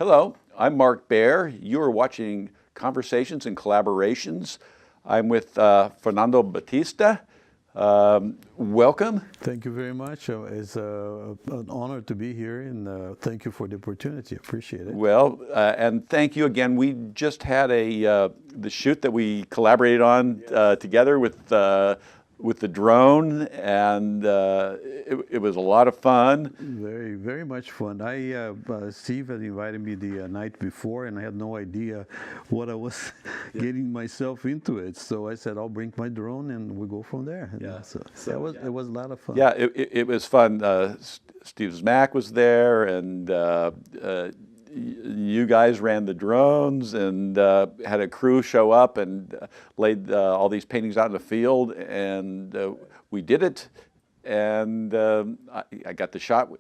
Hello, I'm Mark Baer. You are watching Conversations and Collaborations. I'm with Fernando Batista. Welcome. Thank you very much. It's an honor to be here, and thank you for the opportunity. Appreciate it. Well, and thank you again. We just had the shoot that we collaborated on together with the drone, and it was a lot of fun. Very, very much fun. Steve had invited me the night before, and I had no idea what I was getting myself into it. So I said, I'll bring my drone, and we'll go from there. Yeah. So it was a lot of fun. Yeah, it was fun. Steve Zmack was there, and you guys ran the drones and had a crew show up and laid all these paintings out in the field, and we did it. And I got the shot,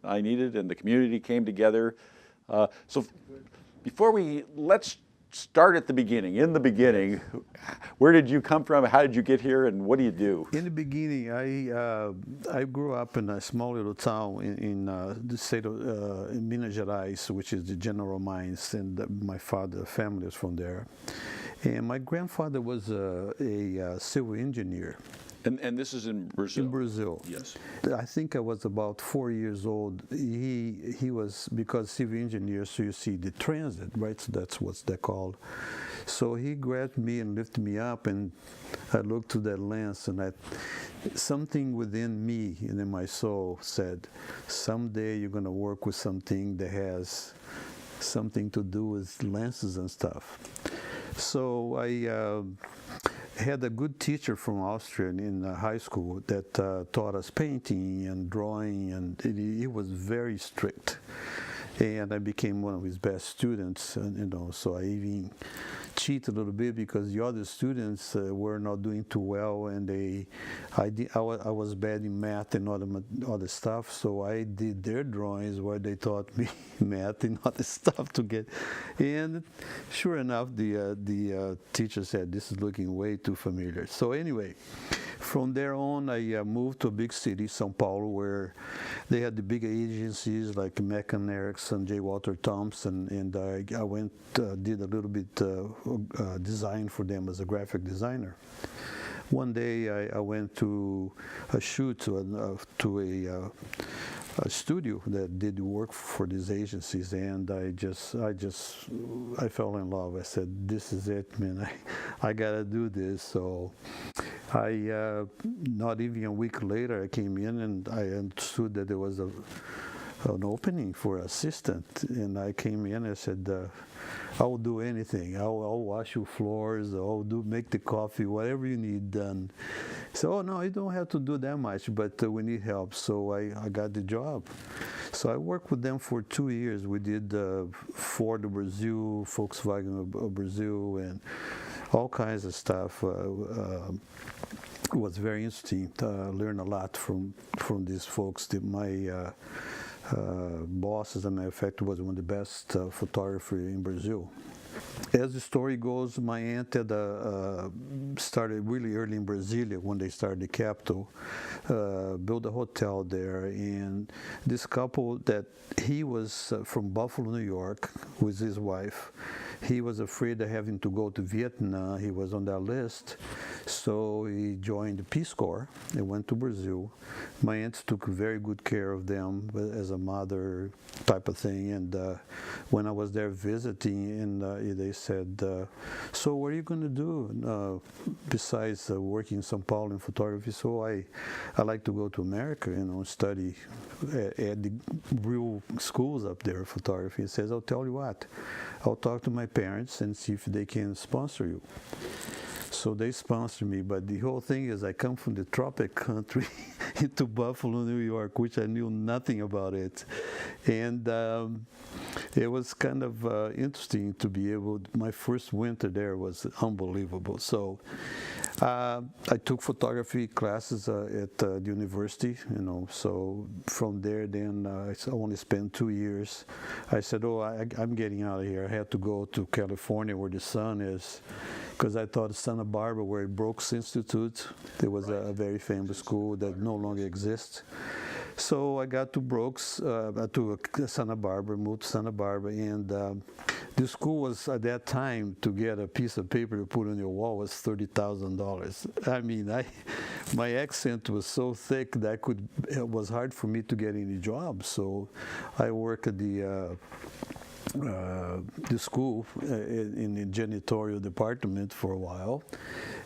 I needed, and the community came together. So let's start at the beginning. In the beginning, where did you come from? How did you get here, and what do you do? In the beginning, I grew up in a small little town in the state of in Minas Gerais, which is the General Mines, and my father's family is from there. And my grandfather was a civil engineer. And this is in Brazil? In Brazil. Yes. I think I was about 4 years old. He was, because civil engineers, so you see the transit, right? So that's what they're called. So he grabbed me and lifted me up, and I looked to that lens, and something within me and in my soul said, someday you're going to work with something that has something to do with lenses and stuff. So I had a good teacher from Austria in high school that taught us painting and drawing, and he was very strict. And I became one of his best students, and so I even cheated a little bit because the other students were not doing too well, and I was bad in math and other stuff, so I did their drawings where they taught me math and other stuff to get. And sure enough, the teacher said, "This is looking way too familiar." So anyway, from there on, I moved to a big city, São Paulo, where they had the big agencies like Meccan Erickson, J. Walter Thompson, and I went, did a little bit design for them as a graphic designer. One day I went to a shoot to a studio that did work for these agencies, and I fell in love. I said, "This is it, man. I gotta do this." So not even a week later, I came in and I understood that there was an opening for assistant, and I came in and I said, "I'll do anything. I'll wash your floors. I'll make the coffee, whatever you need done." So, "Oh no, you don't have to do that much, but we need help." So I got the job. So I worked with them for 2 years. We did Ford of Brazil, Volkswagen of Brazil, and all kinds of stuff. It was very interesting. Learned a lot from these folks. My boss, as a matter of fact, was one of the best photographers in Brazil. As the story goes, my aunt had started really early in Brasilia when they started the capital, built a hotel there, and this couple that he was from Buffalo, New York, with his wife. He was afraid of having to go to Vietnam. He was on that list, so he joined the Peace Corps and went to Brazil. My aunt took very good care of them as a mother type of thing, and when I was there visiting, and they said, "So what are you going to do besides working in São Paulo in photography?" So I like to go to America, study at the real schools up there, photography. He says, "I'll tell you what, I'll talk to my parents and see if they can sponsor you." So they sponsored me, but the whole thing is I come from the tropic country into Buffalo, New York, which I knew nothing about it. And it was kind of interesting to be able, my first winter there was unbelievable. So I took photography classes at the university, so from there then I only spent 2 years. I said, "Oh, I'm getting out of here." I had to go to California where the sun is, because I thought Santa Barbara, where Brooks Institute, there was a very famous school that no longer exists. So I got to Brooks, to Santa Barbara, moved to Santa Barbara, and the school was at that time to get a piece of paper to put on your wall was $30,000. I mean, my accent was so thick that it was hard for me to get any job. So I worked at the school in the janitorial department for a while,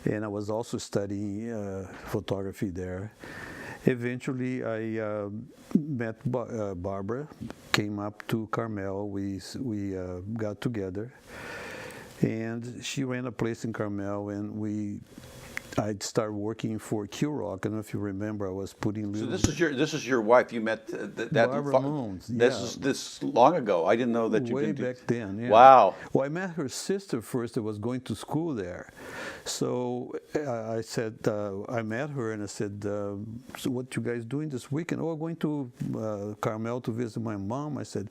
and I was also studying photography there. Eventually, I met Barbara, came up to Carmel. We got together, and she ran a place in Carmel, and I'd start working for Q-Rock. I don't know if you remember. I was putting little. So this is your wife. You met Barbara Moon. This long ago. I didn't know that you way did. Back then. Yeah. Wow. Well, I met her sister first. That was going to school there. So I said, I met her and I said, so what you guys doing this weekend? Oh, going to Carmel to visit my mom. I said,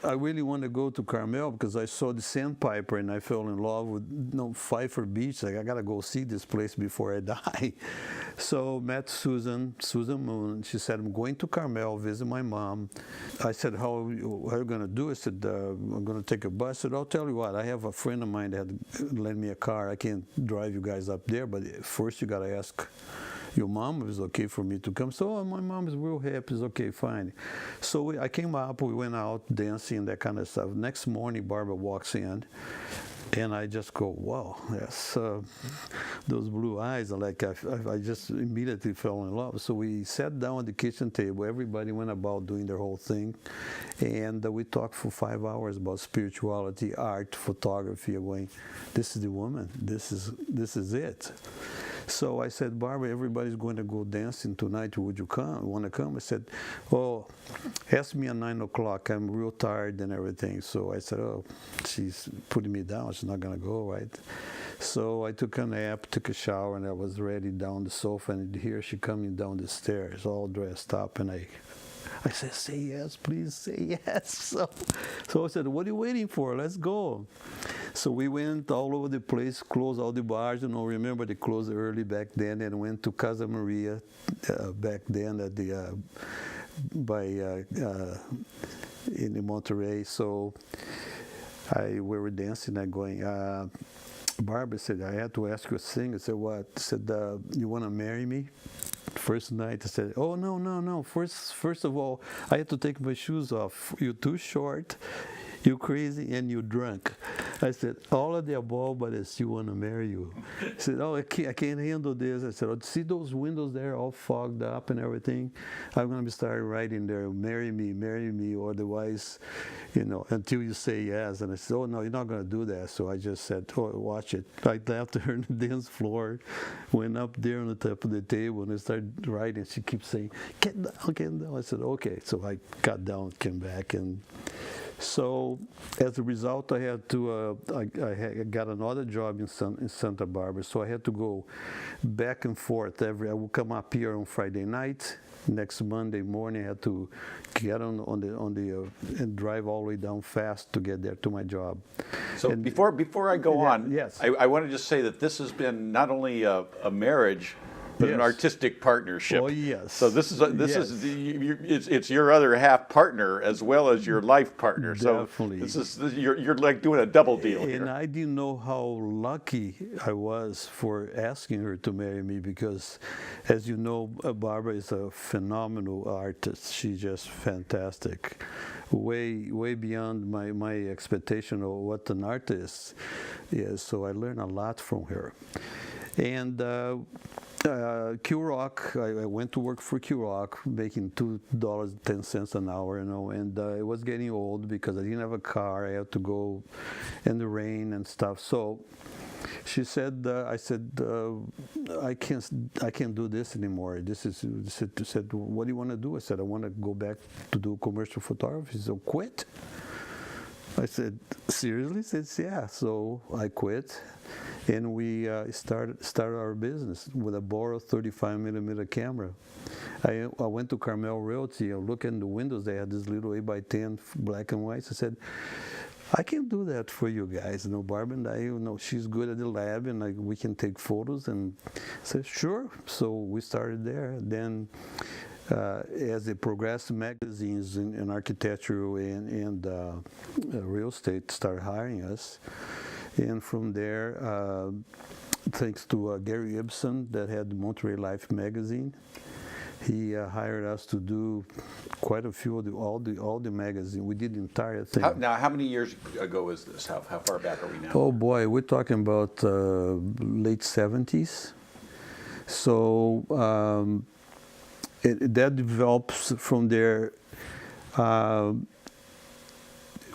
I really want to go to Carmel because I saw the Sandpiper and I fell in love with Pfeiffer Beach. Like, I got to go see this place before I die. So met Susan Moon. She said, I'm going to Carmel, visit my mom. I said, how are you going to do? I said, I'm going to take a bus. I said, I'll tell you what, I have a friend of mine that lent me a car. I can't drive you guys up there, but first you got to ask your mom if it's okay for me to come. So my mom is real happy. It's okay, fine. So I came up, we went out dancing, that kind of stuff. Next morning, Barbara walks in. And I just go, wow, yes, those blue eyes are like, I just immediately fell in love. So we sat down at the kitchen table. Everybody went about doing their whole thing. And we talked for 5 hours about spirituality, art, photography. I'm going, this is the woman. This is it. So I said, Barbara, everybody's going to go dancing tonight. Would you come? Want to come? I said, oh, ask me at 9 o'clock. I'm real tired and everything. So I said, oh, she's putting me down. She's not going to go, right? So I took a nap, took a shower, and I was ready down the sofa. And here she coming down the stairs, all dressed up. And I said, say yes, please, say yes. So I said, what are you waiting for? Let's go. So we went all over the place, closed all the bars. Remember they closed early back then, and went to Casa Maria back then at the in Monterey. So we were dancing and going. Barbara said, I had to ask you a thing. I said, what? I said, you want to marry me? First night, I said, oh, no. First of all, I had to take my shoes off. You're too short, you're crazy, and you're drunk. I said, all of the above, but I still want to marry you. I said, oh, I can't handle this. I said, oh, see those windows there all fogged up and everything? I'm going to start writing there, marry me, or otherwise, until you say yes. And I said, oh, no, you're not going to do that. So I just said, oh, watch it. I left her on the dance floor, went up there on the top of the table, and I started writing. She keeps saying, get down. I said, okay. So I got down, came back, and so as a result, I had to. I got another job in Santa Barbara, so I had to go back and forth. I would come up here on Friday night. Next Monday morning, I had to get on the and drive all the way down fast to get there to my job. So before I go on, yes, I want to just say that this has been not only a marriage, but an artistic partnership. Oh yes. So this is it's your other half partner as well as your life partner. Definitely. So you're like doing a double deal here. And I didn't know how lucky I was for asking her to marry me because, as you know, Barbara is a phenomenal artist. She's just fantastic, way beyond my expectation of what an artist is. So I learned a lot from her, and. Q-Rock, I went to work for Q-Rock, making $2.10 an hour, and it was getting old because I didn't have a car. I had to go in the rain and stuff. So she said, I said, I can't do this anymore. She said, what do you want to do? I said, I want to go back to do commercial photography. So quit. I said, seriously? She said, yeah. So I quit, and we started our business with a borrowed 35mm camera. I went to Carmel Realty. I looked in the windows. They had this little 8x10 black and white. I said, I can do that for you guys. Barbara and I, she's good at the lab, and we can take photos. And I said, sure. So we started there. Then as the progressive magazines in architecture and real estate started hiring us. And from there, thanks to Gary Ibsen that had the Monterey Life magazine, he hired us to do quite a few of all the magazines. We did the entire thing. How many years ago is this? How far back are we now? Oh boy, we're talking about late 70s. So that develops from there.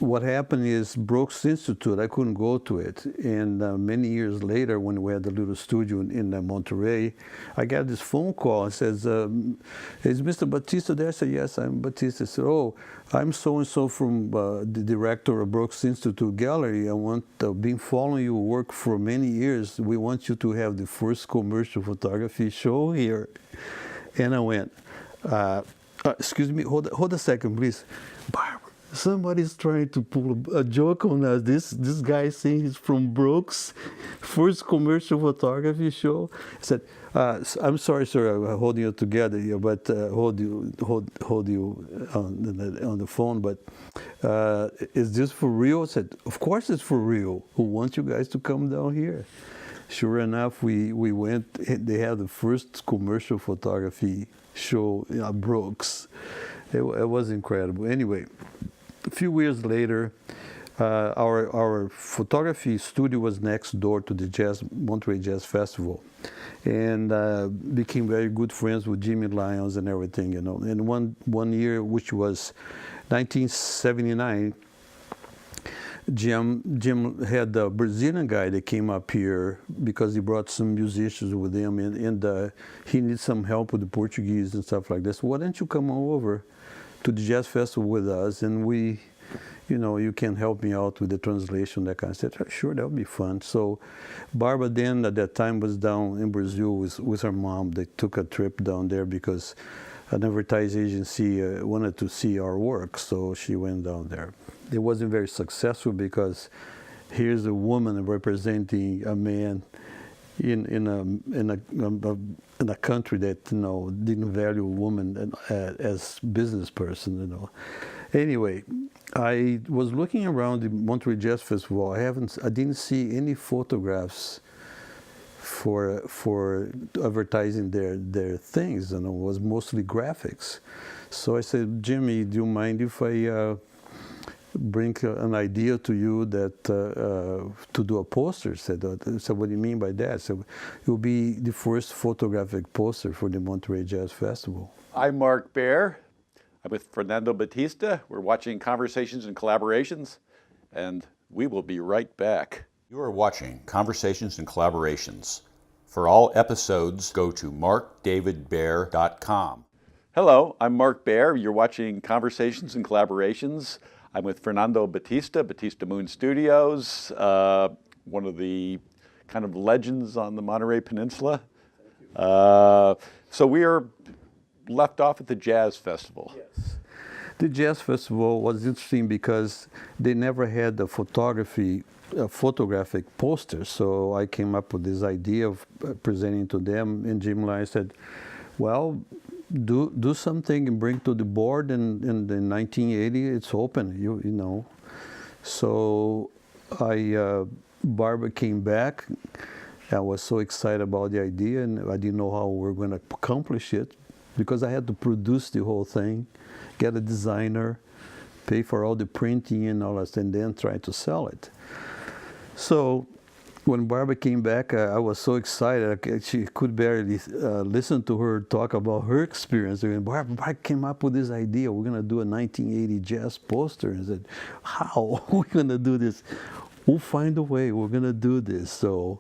What happened is Brooks Institute, I couldn't go to it. And many years later, when we had the little studio in Monterey, I got this phone call and says, is Mr. Batista there? I said, yes, I'm Batista. I said, oh, I'm so-and-so from the director of Brooks Institute Gallery. Been following your work for many years. We want you to have the first commercial photography show here. And I went, excuse me, hold a second, please. Barbara, somebody's trying to pull a joke on us. This guy saying he's from Brooks, first commercial photography show. I said, I'm sorry, sir, I'm holding you together here, but hold you on the phone. But is this for real? I said, of course it's for real. Who wants you guys to come down here? Sure enough, we went. They had the first commercial photography show at Brooks. It was incredible. Anyway, a few years later, our photography studio was next door to the Monterey Jazz Festival, and became very good friends with Jimmy Lyons and everything, you know. And one year, which was 1979, Jim had a Brazilian guy that came up here because he brought some musicians with him, and he needed some help with the Portuguese and stuff like this. So why don't you come over to the Jazz Festival with us, and you can help me out with the translation, that kind of stuff. Sure, that would be fun. So Barbara then at that time was down in Brazil with her mom. They took a trip down there because an advertising agency wanted to see our work, so she went down there. It wasn't very successful because here's a woman representing a man in a country that didn't value a woman as business person. Anyway, I was looking around the Monterey Jazz Festival. I didn't see any photographs for advertising their things. It was mostly graphics. So I said, Jimmy, do you mind if I bring an idea to you that to do a poster? Said, so what do you mean by that? So it will be the first photographic poster for the Monterey Jazz Festival. I'm Mark Baer. I'm with Fernando Batista. We're watching Conversations and Collaborations, and we will be right back. You are watching Conversations and Collaborations. For all episodes, go to markdavidbaer.com. Hello, I'm Mark Baer. You're watching Conversations and Collaborations. I'm with Fernando Batista, Batista-Moon Studios, one of the kind of legends on the Monterey Peninsula. So we are left off at the Jazz Festival. Yes. The Jazz Festival was interesting because they never had a photographic poster. So I came up with this idea of presenting to them, and Jim Lai said, well, do something and bring to the board, and in 1980 it's open, So Barbara came back. I was so excited about the idea, and I didn't know how we were going to accomplish it because I had to produce the whole thing, get a designer, pay for all the printing and all that, and then try to sell it. So when Barbara came back, I was so excited. She could barely listen to her talk about her experience. And Barbara came up with this idea. We're going to do a 1980 jazz poster. And I said, how are we going to do this? We'll find a way. We're going to do this. So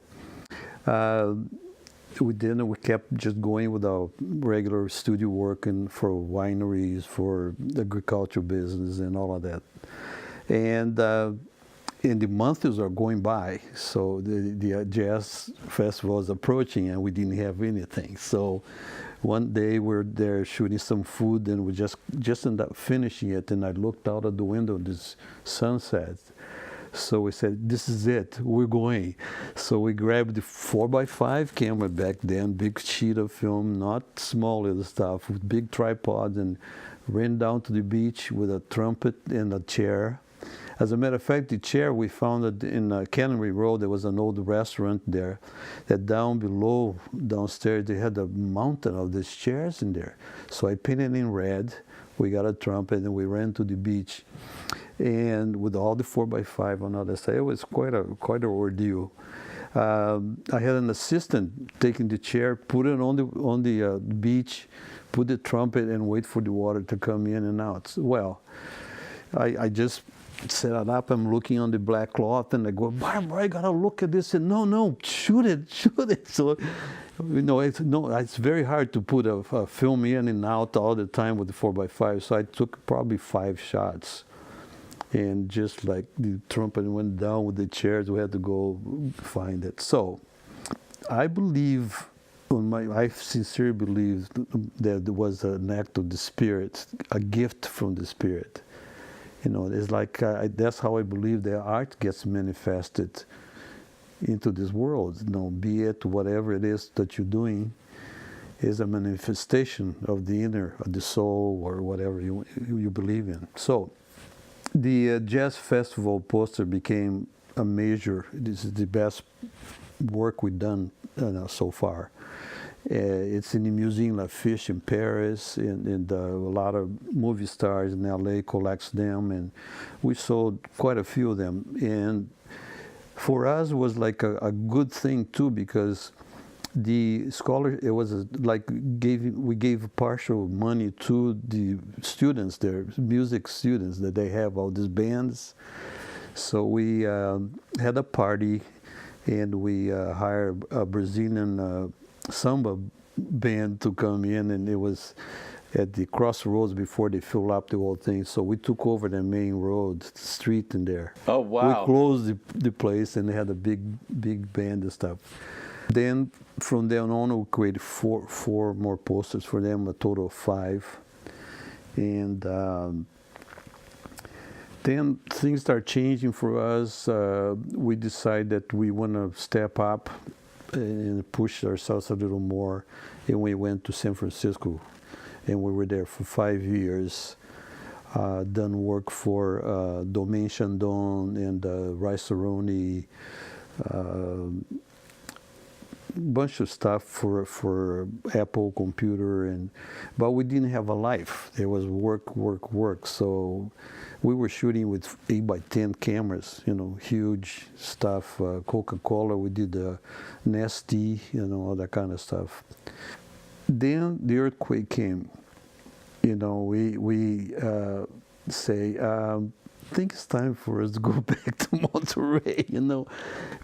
we kept just going with our regular studio work and for wineries, for the agricultural business and all of that. And the months are going by, so the jazz festival is approaching, and we didn't have anything. So one day we're there shooting some food, and we just ended up finishing it. And I looked out of the window, this sunset. So we said, this is it, we're going. So we grabbed the 4x5 camera back then, big sheet of film, not small little stuff, with big tripods, and ran down to the beach with a trumpet and a chair. As a matter of fact, the chair we found it in Cannery Road. There was an old restaurant there, that down below, downstairs, they had a mountain of these chairs in there. So I painted in red, we got a trumpet, and we ran to the beach. And with all the 4x5 on the other side, it was quite an ordeal. I had an assistant taking the chair, put it on the beach, put the trumpet, and wait for the water to come in and out. Well, I just set it up. I'm looking on the black cloth, and I go, Barbara, I gotta look at this. And no, shoot it. So, it's very hard to put a film in and out all the time with the 4x5. So I took probably 5 shots. And just like the trumpet went down with the chairs, we had to go find it. So I believe, I sincerely believe that there was an act of the Spirit, a gift from the Spirit. It's like, that's how I believe that art gets manifested into this world. Be it whatever it is that you're doing, is a manifestation of the inner, of the soul, or whatever you believe in. So the Jazz Festival poster became a major, this is the best work we've done so far. It's in the Museum La Fiche in Paris, and a lot of movie stars in LA collects them, and we sold quite a few of them. And for us, it was like a good thing too, because the scholar, it was we gave partial money to the students, their music students, that they have all these bands. So we had a party, and we hired a Brazilian samba band to come in, and it was at the crossroads before they fill up the whole thing. So we took over the main road, the street in there. Oh, wow. We closed the place, and they had a big band and stuff. Then from then on, we created four more posters for them, a total of 5. And then things start changing for us. We decided that we want to step up and push ourselves a little more, and we went to San Francisco, and we were there for 5 years. Done work for Domaine Chandon and Rice-A-Roni, bunch of stuff for Apple computer, but we didn't have a life. There was work. So we were shooting with 8x10 cameras, huge stuff. Coca-Cola, we did Nesty, all that kind of stuff. Then the earthquake came. We say, I think it's time for us to go back to Monterey,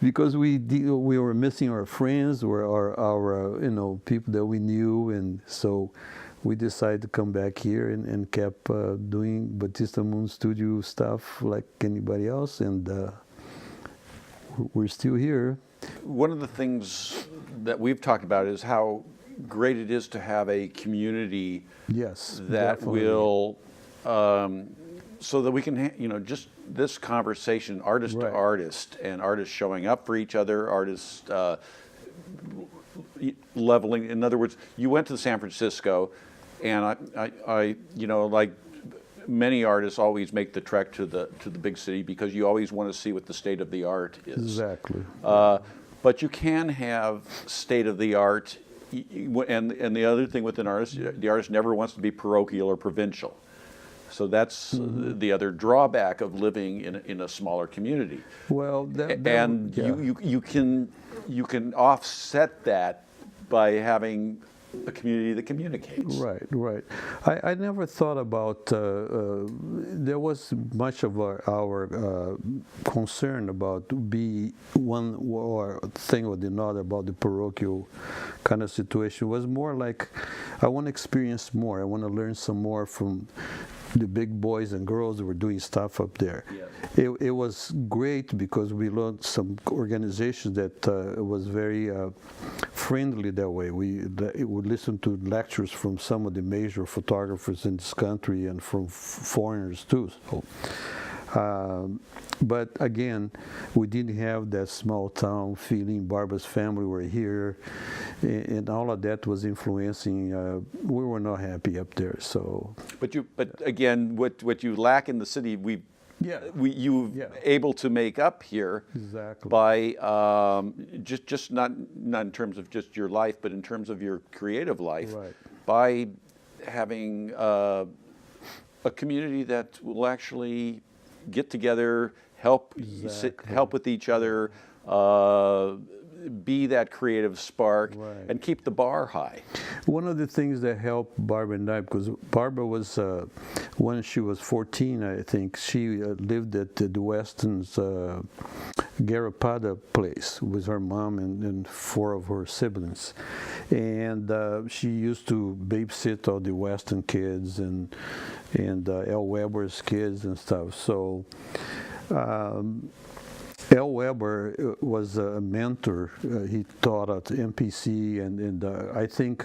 because we were missing our friends, or our people that we knew, and so we decided to come back here and kept doing Batista-Moon studio stuff like anybody else, and we're still here. One of the things that we've talked about is how great it is to have a community that definitely will, so that we can, just this conversation, artist to artist, and artists showing up for each other, artists leveling. In other words, you went to San Francisco, and I like many artists always make the trek to the big city, because you always want to see what the state of the art is. Exactly. But you can have state of the art, and the other thing with an artist, the artist never wants to be parochial or provincial. So that's the other drawback of living in a smaller community. Well, you can offset that by having a community that communicates. Right. I never thought about, there was much of our concern about be one or thing or another about the parochial kind of situation. It was more like, I want to experience more. I want to learn some more from the big boys and girls that were doing stuff up there. Yes. It was great because we learned some organizations that was very friendly that way. We would listen to lectures from some of the major photographers in this country and from foreigners too. So But again, we didn't have that small town feeling. Barbara's family were here, and all of that was influencing. We were not happy up there. So, but again, what you lack in the city, you able to make up here exactly by just not in terms of just your life, but in terms of your creative life, right. by having a community that will actually get together, help with each other, be that creative spark, right. and keep the bar high. One of the things that helped Barbara and I, because Barbara was, when she was 14, I think, she lived at the Weston's Garrapada place with her mom and 4 of her siblings. And she used to babysit all the Weston kids and L. Weber's kids and stuff. So L. Weber was a mentor. He taught at MPC, and I think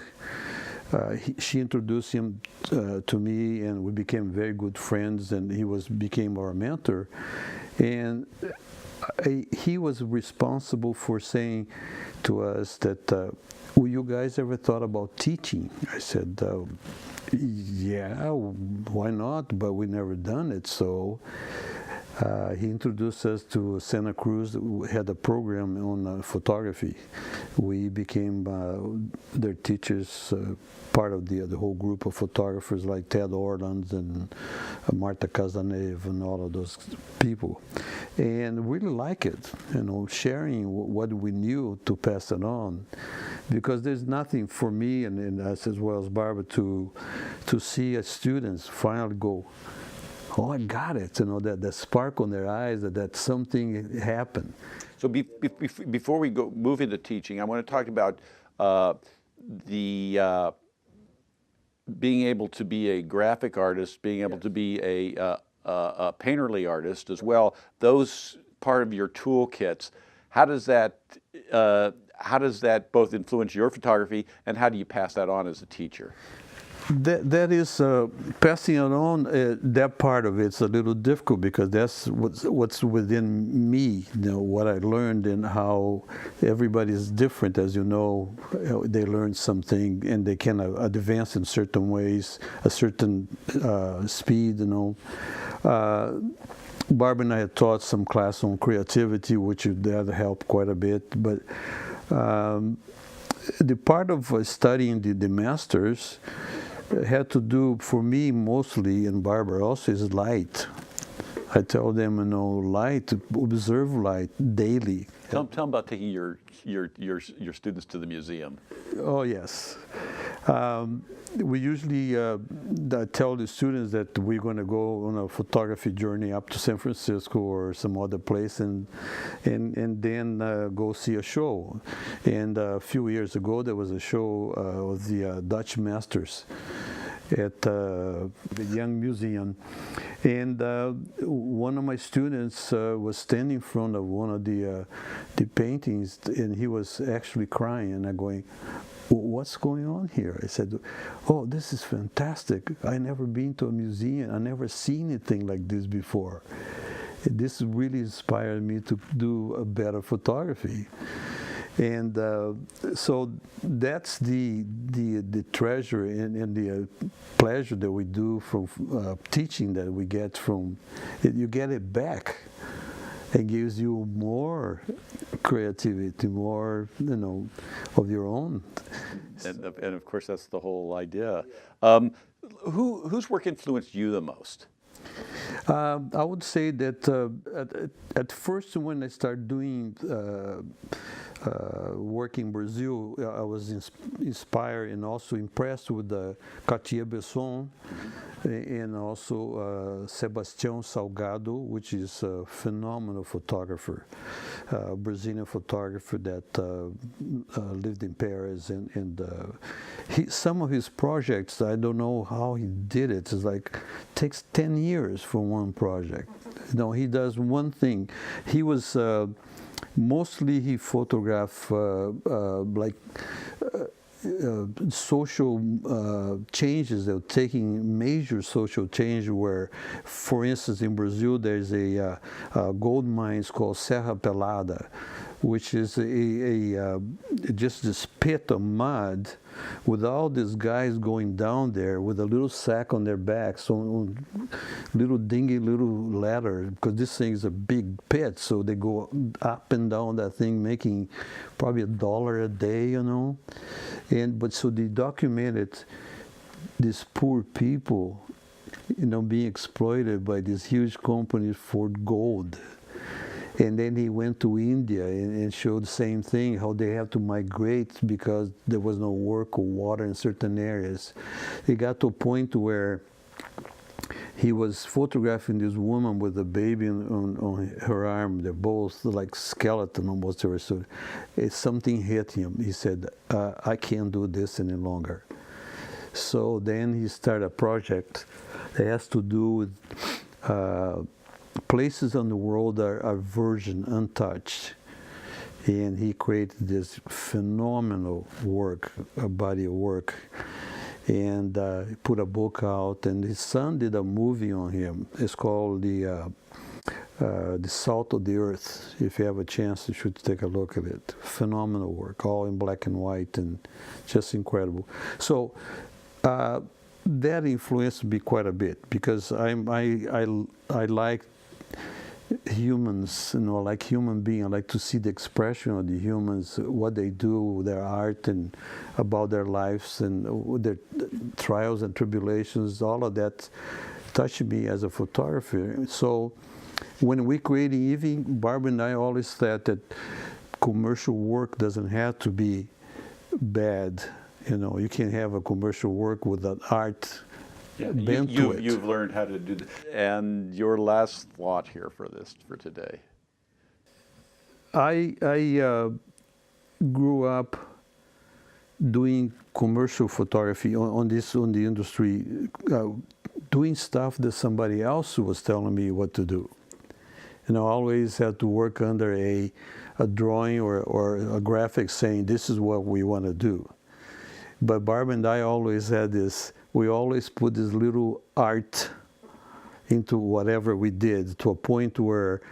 she introduced him to me, and we became very good friends, and he became our mentor. And he was responsible for saying to us that, well, you guys ever thought about teaching? I said, yeah, why not? But we never done it. So he introduced us to Santa Cruz, who had a program on photography. We became their teachers, part of the whole group of photographers like Ted Orland and Marta Casaneve and all of those people. And really like it, sharing what we knew to pass it on. Because there's nothing for me, and as well as Barbara, to see students finally go, oh, I got it, that spark on their eyes, that something happened. So before we move into teaching, I want to talk about the being able to be a graphic artist, being able to be a painterly artist as well. Those part of your toolkits. How does that both influence your photography, and how do you pass that on as a teacher? That is passing it on. That part of it's a little difficult because that's what's within me. What I learned and how everybody is different. As you know, they learn something and they can advance in certain ways, a certain speed. Barbara and I had taught some class on creativity, which that helped quite a bit. But the part of studying the masters had to do, for me mostly, and Barbara also, is light. I tell them, light, observe light daily. Tell them about taking your students to the museum. Oh, yes. We usually tell the students that we're going to go on a photography journey up to San Francisco or some other place and then go see a show. And a few years ago, there was a show of the Dutch masters at the Young Museum. And one of my students was standing in front of one of the paintings, and he was actually crying, and I'm going, what's going on here? I said, oh, this is fantastic. I never been to a museum. I never seen anything like this before. This really inspired me to do a better photography. And so that's the treasure and the pleasure that we do from teaching, that we get from it. You get it back. It gives you more creativity, more, of your own. And of course, that's the whole idea. Whose work influenced you the most? I would say that at first, when I started doing work in Brazil, I was inspired and also impressed with Cartier-Bresson and also Sebastião Salgado, which is a phenomenal photographer, Brazilian photographer that lived in Paris. And some of his projects, I don't know how he did it. It's like takes 10 years for one project. He does one thing. He was mostly he photographed social changes. They're taking major social change where, for instance, in Brazil, there's a gold mines called Serra Pelada, which is just this pit of mud with all these guys going down there with a little sack on their backs, so little dingy little ladder, because this thing is a big pit, so they go up and down that thing making probably $1 a day, you know. But so they documented these poor people, you know, being exploited by these huge companies for gold. And then he went to India and showed the same thing, how they have to migrate because there was no work or water in certain areas. He got to a point where he was photographing this woman with a baby on her arm. They're both like skeleton almost. So something hit him. He said, I can't do this any longer. So then he started a project that has to do with places in the world that are virgin, untouched. And he created this phenomenal work, a body of work. And he put a book out, and his son did a movie on him. It's called The Salt of the Earth. If you have a chance, you should take a look at it. Phenomenal work, all in black and white, and just incredible. So that influenced me quite a bit, because I like humans, you know, like human beings. I like to see the expression of the humans, what they do, their art, and about their lives and their trials and tribulations. All of that touched me as a photographer. So when we created Evie, Barbara and I always said that commercial work doesn't have to be bad. You know, you can have a commercial work with an art. Yeah, bent to it. You've learned how to do that. And your last thought here for today. I grew up doing commercial photography on the industry, doing stuff that somebody else was telling me what to do. And I always had to work under a drawing or a graphic saying, this is what we want to do. But Barbara and I always had this, we always put this little art into whatever we did, to a point where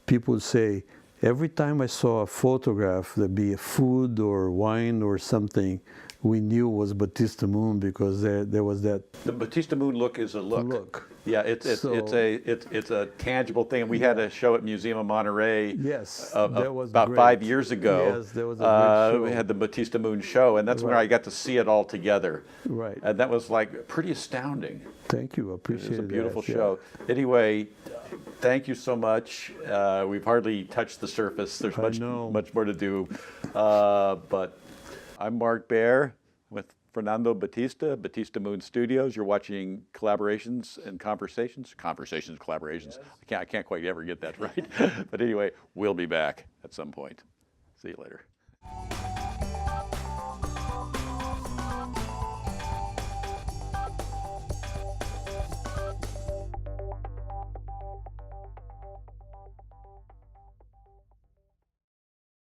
people would say, every time I saw a photograph, that be food or wine or something, we knew it was Batista-Moon, because there was that. The Batista-Moon look is a look. Yeah, it's a tangible thing. We had a show at Museum of Monterey. Yes, that was about great. 5 years ago. Yes, that was a great show. We had the Batista-Moon show, and that's where I got to see it all together. Right. And that was like pretty astounding. Thank you, I appreciate it. It was a beautiful show. Anyway, thank you so much. We've hardly touched the surface. There's much more to do. But I'm Mark Baer with Fernando Batista, Batista-Moon Studios. You're watching Collaborations and Conversations. Collaborations. Yes. I can't quite ever get that right. But anyway, we'll be back at some point. See you later.